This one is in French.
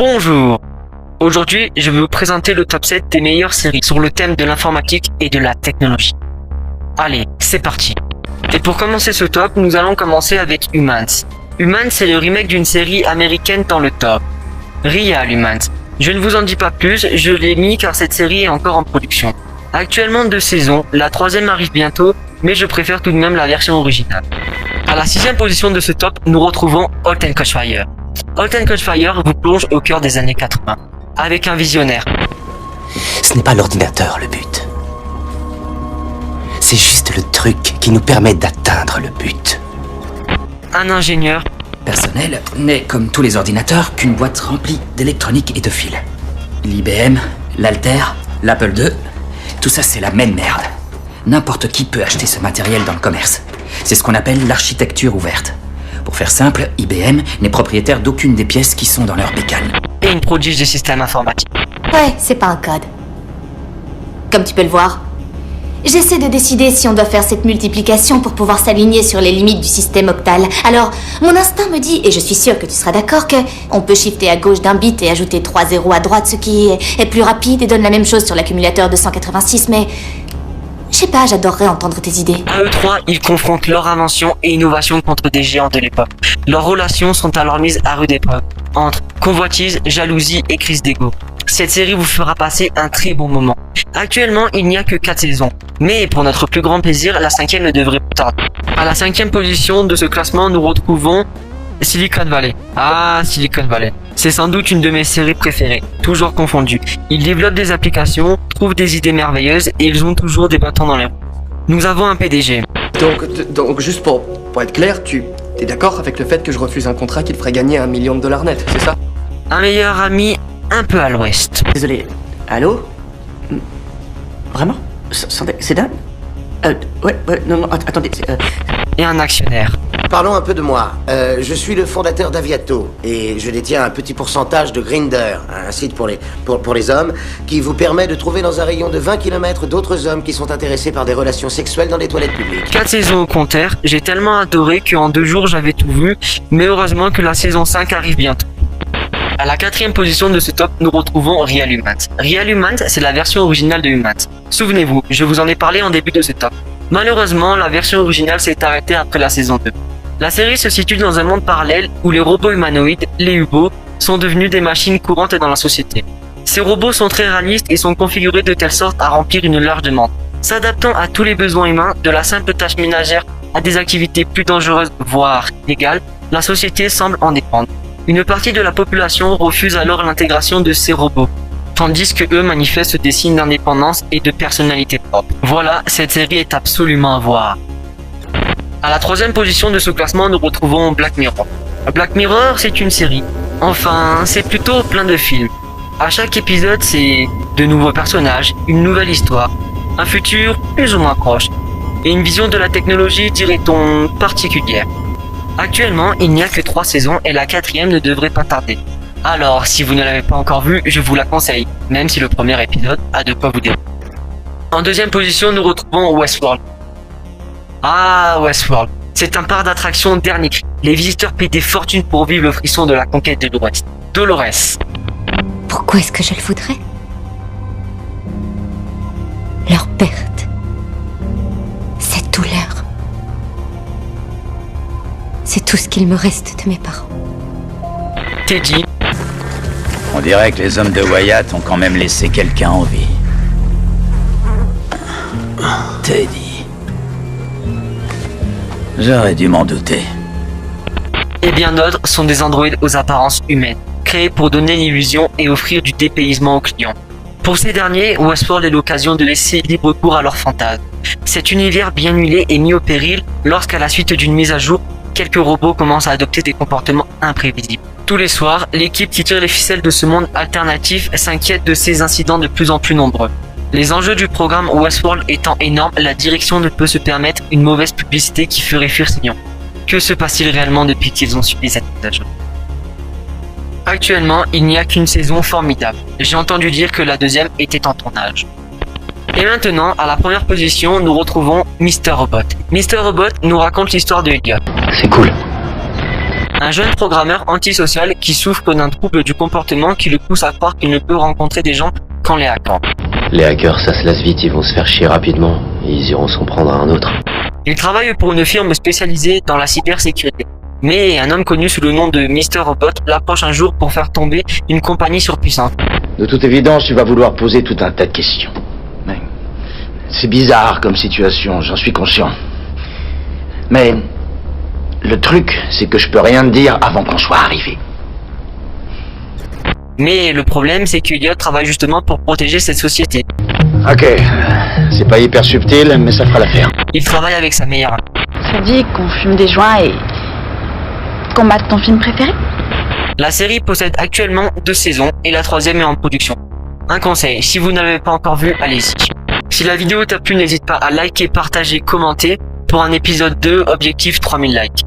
Bonjour. Aujourd'hui, je vais vous présenter le top 7 des meilleures séries sur le thème de l'informatique et de la technologie. Allez, c'est parti. Et pour commencer ce top, nous allons commencer avec Humans. Humans, c'est le remake d'une série américaine dans le top. Real Humans. Je ne vous en dis pas plus, je l'ai mis car cette série est encore en production. Actuellement 2 saisons, la 3e arrive bientôt, mais je préfère tout de même la version originale. À la 6e position de ce top, nous retrouvons Halt and Catch Fire. Halt and Catch Fire vous plonge au cœur des années 80, avec un visionnaire. Ce n'est pas l'ordinateur le but. C'est juste le truc qui nous permet d'atteindre le but. Un ingénieur. Personnel n'est, comme tous les ordinateurs, qu'une boîte remplie d'électronique et de fils. L'IBM, l'Altair, l'Apple II, tout ça c'est la même merde. N'importe qui peut acheter ce matériel dans le commerce. C'est ce qu'on appelle l'architecture ouverte. Pour faire simple, IBM n'est propriétaire d'aucune des pièces qui sont dans leur bécane. Et une prodige des systèmes informatiques. Ouais, c'est pas un code. Comme tu peux le voir, j'essaie de décider si on doit faire cette multiplication pour pouvoir s'aligner sur les limites du système octal. Alors, mon instinct me dit, et je suis sûre que tu seras d'accord, que on peut shifter à gauche d'un bit et ajouter 3 zéros à droite, ce qui est plus rapide et donne la même chose sur l'accumulateur 286, mais... Je sais pas, j'adorerais entendre tes idées. À eux trois, ils confrontent leur invention et innovation contre des géants de l'époque. Leurs relations sont alors mises à rude épreuve, entre convoitise, jalousie et crise d'ego. Cette série vous fera passer un très bon moment. Actuellement, il n'y a que 4 saisons, mais pour notre plus grand plaisir, la 5e ne devrait pas tarder. À la 5e position de ce classement, nous retrouvons Silicon Valley. Ah, Silicon Valley. C'est sans doute une de mes séries préférées, toujours confondues. Ils développent des applications, trouvent des idées merveilleuses et ils ont toujours des bâtons dans les roues. Nous avons un PDG. Donc juste pour être clair, tu es d'accord avec le fait que je refuse un contrat qui te ferait gagner $1 million net, c'est ça? Un meilleur ami un peu à l'ouest. Désolé. Allô? Vraiment? C'est Dan? Ouais, non, attendez. Et un actionnaire. Parlons un peu de moi. Je suis le fondateur d'Aviato et je détiens un petit pourcentage de Grindr, un site pour les hommes, qui vous permet de trouver dans un rayon de 20 km d'autres hommes qui sont intéressés par des relations sexuelles dans les toilettes publiques. 4 saisons au compteur, j'ai tellement adoré qu'en 2 jours j'avais tout vu, mais heureusement que la saison 5 arrive bientôt. À la 4e position de ce top, nous retrouvons Real Humans. Real Humans, c'est la version originale de Humans. Souvenez-vous, je vous en ai parlé en début de ce top. Malheureusement, la version originale s'est arrêtée après la saison 2. La série se situe dans un monde parallèle où les robots humanoïdes, les UBO, sont devenus des machines courantes dans la société. Ces robots sont très réalistes et sont configurés de telle sorte à remplir une large demande. S'adaptant à tous les besoins humains, de la simple tâche ménagère à des activités plus dangereuses, voire illégales, la société semble en dépendre. Une partie de la population refuse alors l'intégration de ces robots, tandis que eux manifestent des signes d'indépendance et de personnalité propre. Voilà, cette série est absolument à voir. À la 3e position de ce classement, nous retrouvons Black Mirror. Black Mirror, c'est une série. Enfin, c'est plutôt plein de films. À chaque épisode, c'est de nouveaux personnages, une nouvelle histoire, un futur plus ou moins proche, et une vision de la technologie, dirait-on, particulière. Actuellement, il n'y a que 3 saisons et la 4e ne devrait pas tarder. Alors, si vous ne l'avez pas encore vue, je vous la conseille, même si le premier épisode a de quoi vous dérouler. En 2e position, nous retrouvons Westworld. Ah, Westworld. C'est un parc d'attractions dernier cri. Les visiteurs payent des fortunes pour vivre le frisson de la conquête de l'Ouest. Dolores. Pourquoi est-ce que je le voudrais? Leur perte. Cette douleur. C'est tout ce qu'il me reste de mes parents. Teddy. On dirait que les hommes de Wyatt ont quand même laissé quelqu'un en vie. Teddy. J'aurais dû m'en douter. Et bien d'autres sont des androïdes aux apparences humaines, créés pour donner l'illusion et offrir du dépaysement aux clients. Pour ces derniers, Westworld est l'occasion de laisser libre cours à leurs fantasmes. Cet univers bien huilé est mis au péril lorsqu'à la suite d'une mise à jour, quelques robots commencent à adopter des comportements imprévisibles. Tous les soirs, l'équipe qui tire les ficelles de ce monde alternatif s'inquiète de ces incidents de plus en plus nombreux. Les enjeux du programme Westworld étant énormes, la direction ne peut se permettre une mauvaise publicité qui ferait fuir ses lions. Que se passe-t-il réellement depuis qu'ils ont subi cette mise à jour? Actuellement, il n'y a qu'une saison formidable. J'ai entendu dire que la 2e était en tournage. Et maintenant, à la 1re position, nous retrouvons Mr. Robot. Mr. Robot nous raconte l'histoire de Elliot. C'est cool. Un jeune programmeur antisocial qui souffre d'un trouble du comportement qui le pousse à croire qu'il ne peut rencontrer des gens qu'en les hackant. Les hackers, ça se lasse vite, ils vont se faire chier rapidement. Ils iront s'en prendre à un autre. Il travaille pour une firme spécialisée dans la cybersécurité. Mais un homme connu sous le nom de Mr. Robot l'approche un jour pour faire tomber une compagnie surpuissante. De toute évidence, tu vas vouloir poser tout un tas de questions. Mais c'est bizarre comme situation, j'en suis conscient. Mais le truc, c'est que je peux rien te dire avant qu'on soit arrivé. Mais le problème, c'est qu'Elliot travaille justement pour protéger cette société. Ok, c'est pas hyper subtil, mais ça fera l'affaire. Il travaille avec sa meilleure amie. Ça te dit qu'on fume des joints et qu'on mate ton film préféré? La série possède actuellement 2 saisons et la 3e est en production. Un conseil, si vous n'avez pas encore vu, allez-y. Si la vidéo t'a plu, n'hésite pas à liker, partager, commenter pour un épisode 2, objectif 3000 likes.